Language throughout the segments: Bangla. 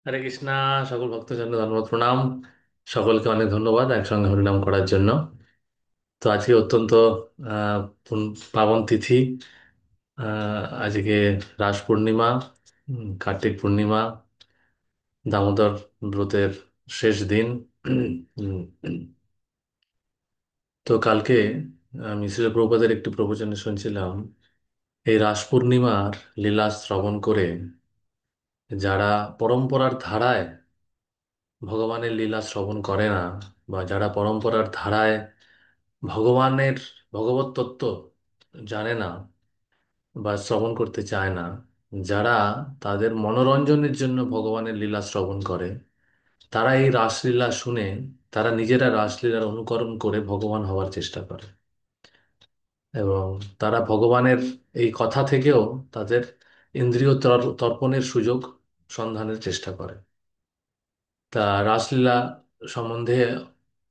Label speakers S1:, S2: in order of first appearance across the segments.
S1: হরে কৃষ্ণা। সকল ভক্তজনকে ধন্যবাদ, প্রণাম। সকলকে অনেক ধন্যবাদ একসঙ্গে হরিনাম করার জন্য। তো আজকে অত্যন্ত আহ, পাবন তিথি। আজকে রাস পূর্ণিমা, কার্তিক পূর্ণিমা, দামোদর ব্রতের শেষ দিন। উম, তো কালকে আমি শ্রীল প্রভুপাদের একটি প্রবচনে শুনছিলাম, এই রাস পূর্ণিমার লীলা শ্রবণ করে যারা পরম্পরার ধারায় ভগবানের লীলা শ্রবণ করে না, বা যারা পরম্পরার ধারায় ভগবানের ভগবত তত্ত্ব জানে না বা শ্রবণ করতে চায় না, যারা তাদের মনোরঞ্জনের জন্য ভগবানের লীলা শ্রবণ করে, তারা এই রাসলীলা শুনে তারা নিজেরা রাসলীলার অনুকরণ করে ভগবান হওয়ার চেষ্টা করে, এবং তারা ভগবানের এই কথা থেকেও তাদের ইন্দ্রিয় তর্পণের সুযোগ সন্ধানের চেষ্টা করে। তা রাসলীলা সম্বন্ধে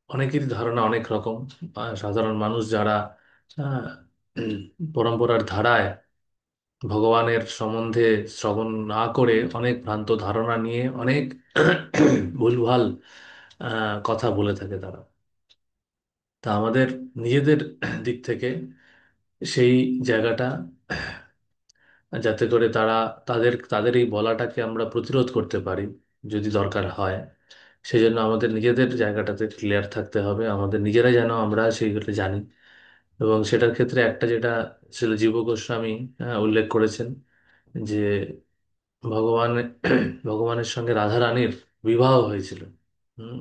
S1: অনেকেরই ধারণা অনেক রকম। সাধারণ মানুষ যারা আহ, পরম্পরার ধারায় ভগবানের সম্বন্ধে শ্রবণ না করে অনেক ভ্রান্ত ধারণা নিয়ে অনেক ভুলভাল কথা বলে থাকে তারা। তা আমাদের নিজেদের দিক থেকে সেই জায়গাটা, যাতে করে তারা তাদের তাদের এই বলাটাকে আমরা প্রতিরোধ করতে পারি যদি দরকার হয়, সেই জন্য আমাদের নিজেদের জায়গাটাতে ক্লিয়ার থাকতে হবে, আমাদের নিজেরাই যেন আমরা সেইগুলো জানি। এবং সেটার ক্ষেত্রে একটা যেটা ছিল, জীব গোস্বামী উল্লেখ করেছেন যে ভগবান ভগবানের সঙ্গে রাধা রানীর বিবাহ হয়েছিল। হুম।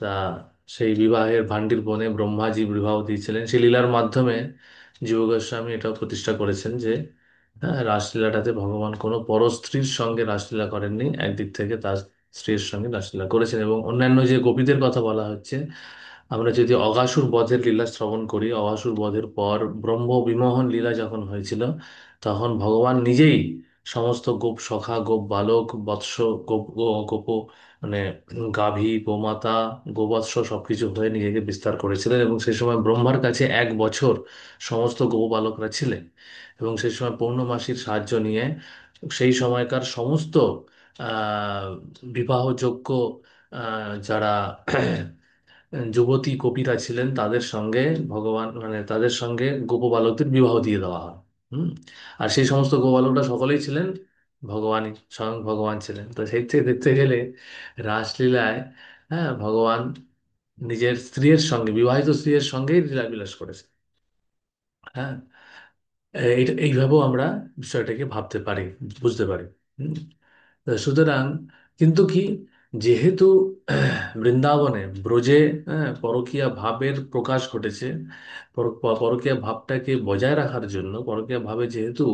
S1: তা সেই বিবাহের ভান্ডির বনে ব্রহ্মাজি বিবাহ দিয়েছিলেন, সেই লীলার মাধ্যমে জীব গোস্বামী এটাও প্রতিষ্ঠা করেছেন যে রাসলীলাটাতে ভগবান কোনো পরস্ত্রীর সঙ্গে রাসলীলা করেননি, একদিক থেকে তার স্ত্রীর সঙ্গে রাসলীলা করেছেন। এবং অন্যান্য যে গোপীদের কথা বলা হচ্ছে, আমরা যদি অঘাসুর বধের লীলা শ্রবণ করি, অঘাসুর বধের পর ব্রহ্ম বিমোহন লীলা যখন হয়েছিল, তখন ভগবান নিজেই সমস্ত গোপ সখা, গোপ বালক, বৎস, গোপ মানে গাভী, গোমাতা, গোবৎস সবকিছু হয়ে নিজেকে বিস্তার করেছিলেন। এবং সেই সময় ব্রহ্মার কাছে 1 বছর সমস্ত গোপালকরা ছিলেন। এবং সেই সময় পূর্ণমাসীর সাহায্য নিয়ে সেই সময়কার সমস্ত আহ, বিবাহযোগ্য যারা যুবতী কবিরা ছিলেন, তাদের সঙ্গে ভগবান তাদের সঙ্গে গোপবালকদের বিবাহ দিয়ে দেওয়া হয়। হুম। আর সেই সমস্ত গোপালকরা সকলেই ছিলেন ভগবানই, স্বয়ং ভগবান ছিলেন। তো সেই থেকে দেখতে গেলে রাসলীলায় ভগবান নিজের স্ত্রীর সঙ্গে, বিবাহিত স্ত্রীর সঙ্গেই লীলাবিলাস করেছে। হ্যাঁ। এইভাবেও আমরা বিষয়টাকে ভাবতে পারি, বুঝতে পারি। হুম। তো সুতরাং, কিন্তু কি, যেহেতু বৃন্দাবনে ব্রজে পরকীয়া ভাবের প্রকাশ ঘটেছে, পরকীয়া ভাবটাকে বজায় রাখার জন্য পরকীয়া ভাবে যেহেতু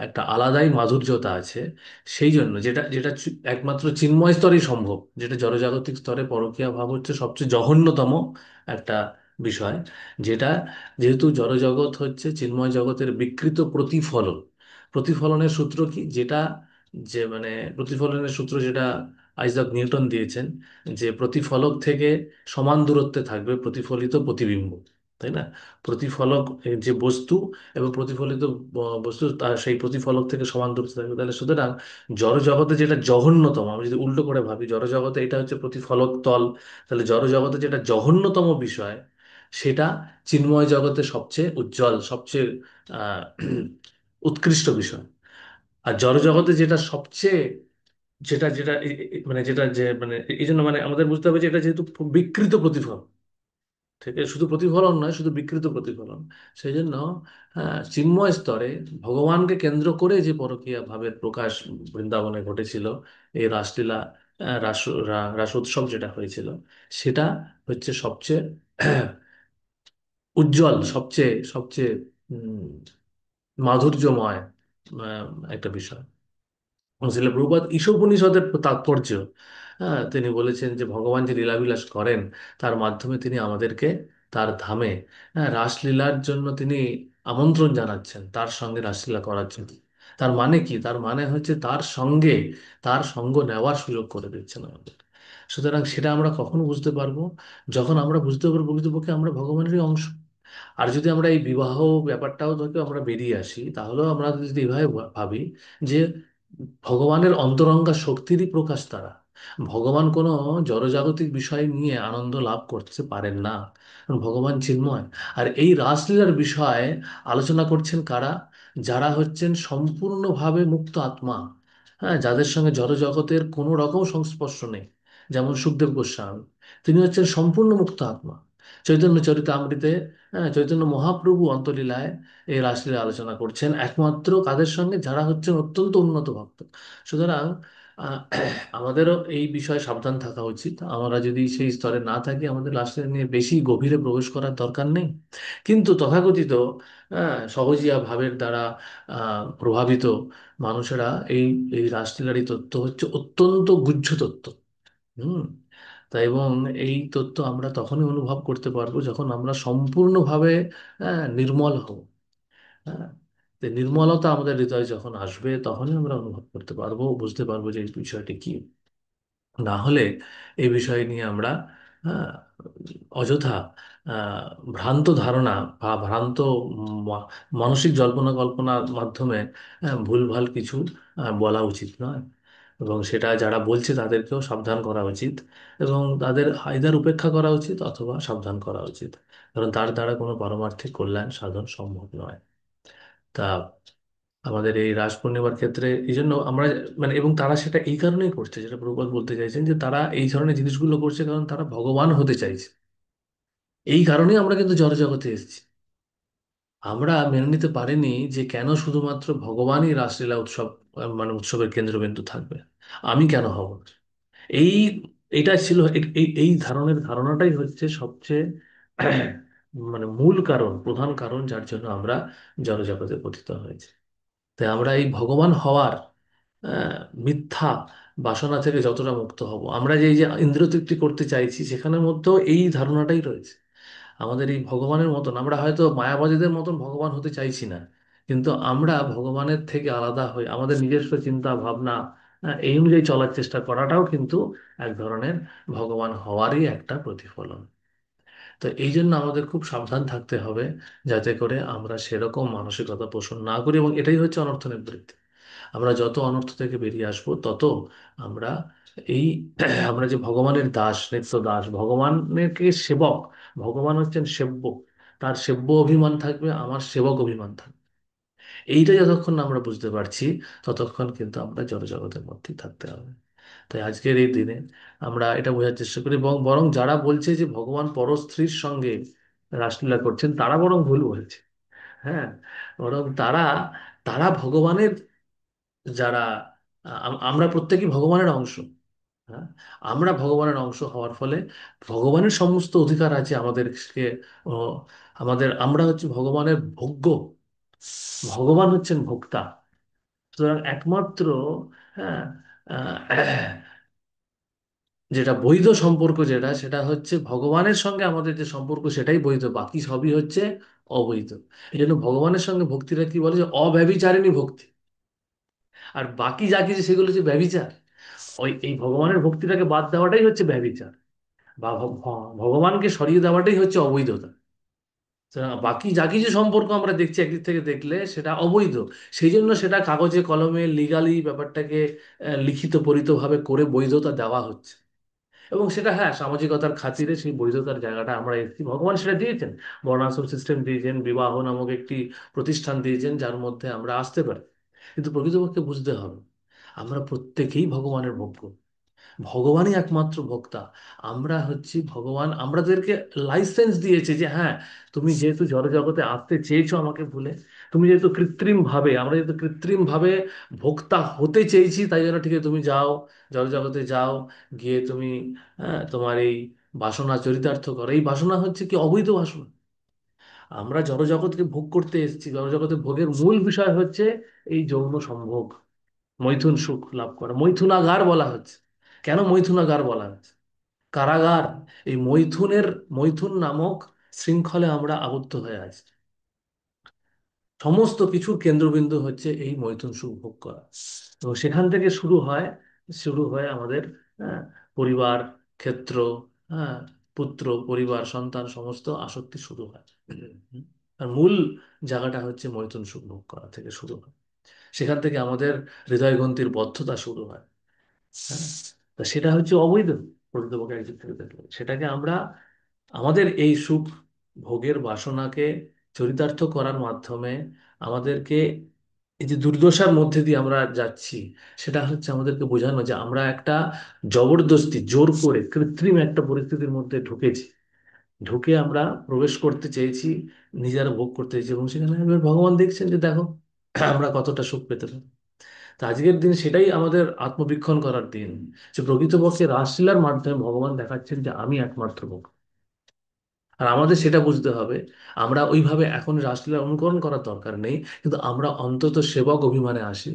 S1: একটা আলাদাই মাধুর্যতা আছে, সেই জন্য যেটা যেটা একমাত্র চিন্ময় স্তরেই সম্ভব, যেটা জড়জাগতিক স্তরে পরকীয়া ভাব হচ্ছে সবচেয়ে জঘন্যতম একটা বিষয়। যেটা, যেহেতু জড়জগৎ হচ্ছে চিন্ময় জগতের বিকৃত প্রতিফলন। প্রতিফলনের সূত্র কি, যেটা প্রতিফলনের সূত্র যেটা আইজাক নিউটন দিয়েছেন, যে প্রতিফলক থেকে সমান দূরত্বে থাকবে প্রতিফলিত প্রতিবিম্ব, তাই না? প্রতিফলক যে বস্তু এবং প্রতিফলিত বস্তু তার সেই প্রতিফলক থেকে সমান দূরত্বে থাকবে। তাহলে সুতরাং জড় জগতে যেটা জঘন্যতম, আমি যদি উল্টো করে ভাবি, জড় জগতে এটা হচ্ছে প্রতিফলক তল, তাহলে জড় জগতে যেটা জঘন্যতম বিষয়, সেটা চিন্ময় জগতে সবচেয়ে উজ্জ্বল, সবচেয়ে আহ উৎকৃষ্ট বিষয়। আর জড়জগতে যেটা সবচেয়ে, যেটা যেটা যেটা যে এই জন্য আমাদের বুঝতে হবে যে এটা যেহেতু বিকৃত প্রতিফলন, ঠিক আছে, শুধু প্রতিফলন নয়, শুধু বিকৃত প্রতিফলন। সেই জন্য চিন্ময় স্তরে ভগবানকে কেন্দ্র করে যে পরকীয়া ভাবের প্রকাশ বৃন্দাবনে ঘটেছিল, এই রাসলীলা, রাসোৎসব যেটা হয়েছিল, সেটা হচ্ছে সবচেয়ে উজ্জ্বল, সবচেয়ে সবচেয়ে উম, মাধুর্যময় আহ, একটা বিষয়। শিলা প্রভুপাদ ঈশোপনিষদের তাৎপর্য, তিনি বলেছেন যে ভগবান যে লীলাবিলাস করেন, তার মাধ্যমে তিনি আমাদেরকে তার ধামে রাসলীলার জন্য তিনি আমন্ত্রণ জানাচ্ছেন, তার সঙ্গে রাসলীলা করার জন্য। তার মানে কি? তার মানে হচ্ছে তার সঙ্গে, তার সঙ্গ নেওয়ার সুযোগ করে দিচ্ছেন আমাদের। সুতরাং সেটা আমরা কখন বুঝতে পারবো? যখন আমরা বুঝতে পারবো প্রকৃতপক্ষে আমরা ভগবানেরই অংশ। আর যদি আমরা এই বিবাহ ব্যাপারটাও থেকে আমরা বেরিয়ে আসি, তাহলেও আমরা যদি এভাবে ভাবি যে ভগবানের অন্তরঙ্গা শক্তিরই প্রকাশ তারা। ভগবান কোনো জড়জাগতিক বিষয় নিয়ে আনন্দ লাভ করতে পারেন না, কারণ ভগবান চিন্ময়। আর এই রাসলীলার বিষয়ে আলোচনা করছেন কারা? যারা হচ্ছেন সম্পূর্ণভাবে মুক্ত আত্মা, হ্যাঁ, যাদের সঙ্গে জড়জগতের কোনো রকম সংস্পর্শ নেই। যেমন সুখদেব গোস্বামী, তিনি হচ্ছেন সম্পূর্ণ মুক্ত আত্মা। চৈতন্য চরিতামৃতে, হ্যাঁ, চৈতন্য মহাপ্রভু অন্তলীলায় এই রাসলীলা আলোচনা করছেন একমাত্র কাদের সঙ্গে? যারা হচ্ছেন অত্যন্ত উন্নত ভক্ত। সুতরাং আহ, আমাদেরও এই বিষয়ে সাবধান থাকা উচিত। আমরা যদি সেই স্তরে না থাকি, আমাদের রাসলীলা নিয়ে বেশি গভীরে প্রবেশ করার দরকার নেই। কিন্তু তথাকথিত সহজিয়া ভাবের দ্বারা প্রভাবিত মানুষেরা এই এই রাসলীলার এই তত্ত্ব হচ্ছে অত্যন্ত গুহ্য তত্ত্ব। হুম। তা এবং এই তত্ত্ব আমরা তখনই অনুভব করতে পারবো যখন আমরা সম্পূর্ণভাবে নির্মল হব। হ্যাঁ, তো নির্মলতা আমাদের হৃদয়ে যখন আসবে, তখনই আমরা অনুভব করতে পারবো, বুঝতে পারবো যে এই বিষয়টি কি। না হলে এই বিষয় নিয়ে আমরা আহ, অযথা আহ, ভ্রান্ত ধারণা বা ভ্রান্ত মা- মানসিক জল্পনা কল্পনার মাধ্যমে ভুলভাল কিছু বলা উচিত নয়। এবং সেটা যারা বলছে তাদেরকেও সাবধান করা উচিত, এবং তাদের আইদার উপেক্ষা করা উচিত অথবা সাবধান করা উচিত, কারণ তার দ্বারা কোনো পারমার্থিক কল্যাণ সাধন সম্ভব নয়। তা আমাদের এই রাস পূর্ণিমার ক্ষেত্রে এই জন্য আমরা, মানে, এবং তারা সেটা এই কারণেই করছে, যেটা প্রভুপাদ বলতে চাইছেন, যে তারা এই ধরনের জিনিসগুলো করছে কারণ তারা ভগবান হতে চাইছে। এই কারণেই আমরা কিন্তু জড়জগতে এসেছি। আমরা মেনে নিতে পারিনি যে কেন শুধুমাত্র ভগবানই রাসলীলা উৎসব, মানে উৎসবের কেন্দ্রবিন্দু থাকবে, আমি কেন হব না? এই এটা ছিল এই ধরনের ধারণাটাই হচ্ছে সবচেয়ে মানে মূল কারণ, প্রধান কারণ যার জন্য আমরা জড়জগতে পতিত হয়েছি। তাই আমরা এই ভগবান হওয়ার আহ, মিথ্যা বাসনা থেকে যতটা মুক্ত হব, আমরা যে এই যে ইন্দ্রিয় তৃপ্তি করতে চাইছি সেখানের মধ্যেও এই ধারণাটাই রয়েছে। আমাদের এই ভগবানের মতন আমরা হয়তো মায়াবাদীদের মতন ভগবান হতে চাইছি না, কিন্তু আমরা ভগবানের থেকে আলাদা হয়ে আমাদের নিজস্ব চিন্তা ভাবনা এই অনুযায়ী চলার চেষ্টা করাটাও কিন্তু এক ধরনের ভগবান হওয়ারই একটা প্রতিফলন। তো এই জন্য আমাদের খুব সাবধান থাকতে হবে, যাতে করে আমরা সেরকম মানসিকতা পোষণ না করি, এবং এটাই হচ্ছে অনর্থ নিবৃত্তি। আমরা যত অনর্থ থেকে বেরিয়ে আসবো, তত আমরা এই আমরা যে ভগবানের দাস, নিত্য দাস, ভগবানের কে সেবক, ভগবান হচ্ছেন সেব্য, তার সেব্য অভিমান থাকবে, আমার সেবক অভিমান থাকবে। এইটা যতক্ষণ না আমরা বুঝতে পারছি, ততক্ষণ কিন্তু আমরা জড়জগতের মধ্যেই থাকতে হবে। তাই আজকের এই দিনে আমরা এটা বোঝার চেষ্টা করি, এবং বরং যারা বলছে যে ভগবান পরস্ত্রীর সঙ্গে রাসলীলা করছেন, তারা বরং ভুল বলছে। হ্যাঁ, বরং তারা তারা ভগবানের যারা আমরা প্রত্যেকেই ভগবানের অংশ। হ্যাঁ, আমরা ভগবানের অংশ হওয়ার ফলে ভগবানের সমস্ত অধিকার আছে আমাদেরকে। ও, আমরা হচ্ছে ভগবানের ভোগ্য, ভগবান হচ্ছেন ভোক্তা। সুতরাং একমাত্র, হ্যাঁ, যেটা বৈধ সম্পর্ক, যেটা সেটা হচ্ছে ভগবানের সঙ্গে আমাদের যে সম্পর্ক, সেটাই বৈধ, বাকি সবই হচ্ছে অবৈধ। এই জন্য ভগবানের সঙ্গে ভক্তিটা কি বলে, যে অব্যভিচারিণী ভক্তি। আর বাকি যা কিছু সেগুলো হচ্ছে ব্যভিচার। এই ভগবানের ভক্তিটাকে বাদ দেওয়াটাই হচ্ছে ব্যভিচার, বা ভগবানকে সরিয়ে দেওয়াটাই হচ্ছে অবৈধতা। তো বাকি যা কিছু সম্পর্ক আমরা দেখছি একদিক থেকে দেখলে সেটা অবৈধ। সেই জন্য সেটা কাগজে কলমে লিগালি ব্যাপারটাকে লিখিত পরিতভাবে করে বৈধতা দেওয়া হচ্ছে। এবং সেটা, হ্যাঁ, সামাজিকতার খাতিরে সেই বৈধতার জায়গাটা আমরা এসেছি, ভগবান সেটা দিয়েছেন। বর্ণাশ্রম সিস্টেম দিয়েছেন, বিবাহ নামক একটি প্রতিষ্ঠান দিয়েছেন, যার মধ্যে আমরা আসতে পারি। কিন্তু প্রকৃতপক্ষে বুঝতে হবে, আমরা প্রত্যেকেই ভগবানের ভোগ্য, ভগবানই একমাত্র ভোক্তা। আমরা হচ্ছি ভগবান আমাদেরকে লাইসেন্স দিয়েছে যে হ্যাঁ, তুমি যেহেতু জড়জগতে আসতে চেয়েছো আমাকে ভুলে, তুমি যেহেতু কৃত্রিম ভাবে, আমরা যেহেতু কৃত্রিম ভাবে ভোক্তা হতে চেয়েছি, তাই জন্য ঠিক আছে, তুমি যাও, জড়জগতে যাও, গিয়ে তুমি তোমার এই বাসনা চরিতার্থ করো। এই বাসনা হচ্ছে কি? অবৈধ বাসনা। আমরা জড়জগৎকে ভোগ করতে এসেছি, জড়জগতে ভোগের মূল বিষয় হচ্ছে এই যৌন সম্ভোগ, মৈথুন সুখ লাভ করা, মৈথুনাগার বলা হচ্ছে। কেন মৈথুনাগার বলা হচ্ছে? কারাগার। এই মৈথুন নামক শৃঙ্খলে আমরা আবদ্ধ হয়ে আছি। সমস্ত কিছুর কেন্দ্রবিন্দু হচ্ছে এই মৈথুন সুখ ভোগ করা। তো সেখান থেকে শুরু হয় আমাদের পরিবার, ক্ষেত্র, হ্যাঁ, পুত্র পরিবার সন্তান সমস্ত আসক্তি শুরু হয়। আর মূল জায়গাটা হচ্ছে মৈথুন সুখ ভোগ করা থেকে শুরু হয়। সেখান থেকে আমাদের হৃদয়গ্রন্থির বদ্ধতা শুরু হয়। হ্যাঁ, তা সেটা হচ্ছে অবৈধ প্রকৃতপক্ষে একদিক থেকে দেখলে। সেটাকে আমরা আমাদের এই সুখ ভোগের বাসনাকে চরিতার্থ করার মাধ্যমে আমাদেরকে এই যে দুর্দশার মধ্যে দিয়ে আমরা যাচ্ছি, সেটা হচ্ছে আমাদেরকে বোঝানো যে আমরা একটা জবরদস্তি জোর করে কৃত্রিম একটা পরিস্থিতির মধ্যে ঢুকেছি, ঢুকে আমরা প্রবেশ করতে চেয়েছি, নিজেরা ভোগ করতে চেয়েছি, এবং সেখানে এবার ভগবান দেখছেন যে দেখো আমরা কতটা সুখ পেতে পারি। তো আজকের দিন সেটাই আমাদের আত্মবীক্ষণ করার দিন, যে প্রকৃতপক্ষে রাসলীলার মাধ্যমে ভগবান দেখাচ্ছেন যে আমি একমাত্র ভোগ। আর আমাদের সেটা বুঝতে হবে, আমরা ওইভাবে এখন রাসলীলার অনুকরণ করার দরকার নেই, কিন্তু আমরা অন্তত সেবক অভিমানে আসি।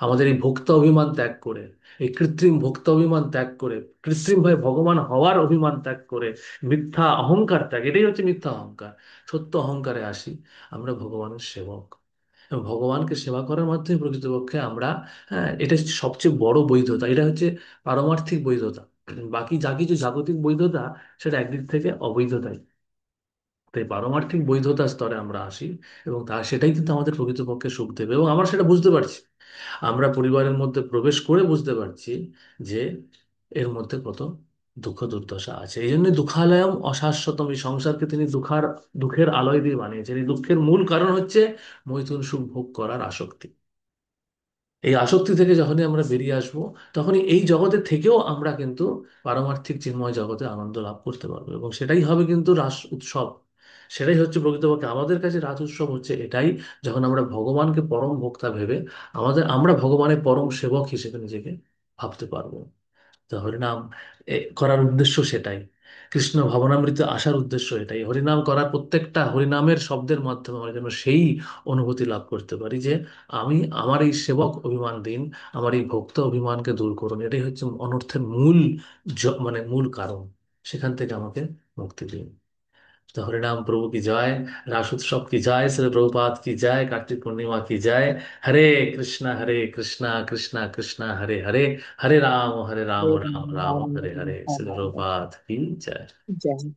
S1: আমাদের এই ভোক্তা অভিমান ত্যাগ করে, এই কৃত্রিম ভোক্তা অভিমান ত্যাগ করে, কৃত্রিমভাবে ভগবান হওয়ার অভিমান ত্যাগ করে, মিথ্যা অহংকার ত্যাগ, এটাই হচ্ছে মিথ্যা অহংকার, সত্য অহংকারে আসি। আমরা ভগবানের সেবক, এবং ভগবানকে সেবা করার মাধ্যমে প্রকৃতপক্ষে আমরা, হ্যাঁ, এটা হচ্ছে সবচেয়ে বড় বৈধতা, এটা হচ্ছে পারমার্থিক বৈধতা। বাকি যা কিছু জাগতিক বৈধতা, সেটা একদিক থেকে অবৈধতাই। তাই পারমার্থিক বৈধতা স্তরে আমরা আসি, এবং সেটাই কিন্তু আমাদের প্রকৃতপক্ষে সুখ দেবে। এবং আমরা সেটা বুঝতে পারছি, আমরা পরিবারের মধ্যে প্রবেশ করে বুঝতে পারছি যে এর মধ্যে কত দুঃখ দুর্দশা আছে। এই জন্য দুঃখালয়ম অশাশ্বতম, এই সংসারকে তিনি দুঃখের আলয় দিয়ে বানিয়েছেন। এই দুঃখের মূল কারণ হচ্ছে মৈথুন সুখ ভোগ করার আসক্তি। এই আসক্তি থেকে যখনই আমরা বেরিয়ে আসব, তখনই এই জগতের থেকেও আমরা কিন্তু পারমার্থিক চিন্ময় জগতে আনন্দ লাভ করতে পারবো, এবং সেটাই হবে কিন্তু রাস উৎসব। সেটাই হচ্ছে প্রকৃতপক্ষে আমাদের কাছে রাস উৎসব, হচ্ছে এটাই, যখন আমরা ভগবানকে পরম ভোক্তা ভেবে আমরা ভগবানের পরম সেবক হিসেবে নিজেকে ভাবতে পারবো। তো হরিনাম করার উদ্দেশ্য সেটাই, কৃষ্ণ ভবনামৃতে আসার উদ্দেশ্য এটাই, হরিনাম করার প্রত্যেকটা হরিনামের শব্দের মাধ্যমে আমরা যেন সেই অনুভূতি লাভ করতে পারি যে আমি, আমার এই সেবক অভিমান দিন, আমার এই ভক্ত অভিমানকে দূর করুন। এটাই হচ্ছে অনর্থের মূল মানে মূল কারণ। সেখান থেকে আমাকে মুক্তি দিন। तो हरिनाम प्रभु की जय, रास उत्सव की जय, श्री प्रभुपाद की जय, कार्तिक पूर्णिमा की जय। हरे कृष्णा कृष्णा कृष्णा हरे हरे, हरे राम राम राम
S2: राम
S1: हरे
S2: राम
S1: हरे। श्री
S2: हरे हरे।
S1: प्रभुपाद की जय।
S2: जय।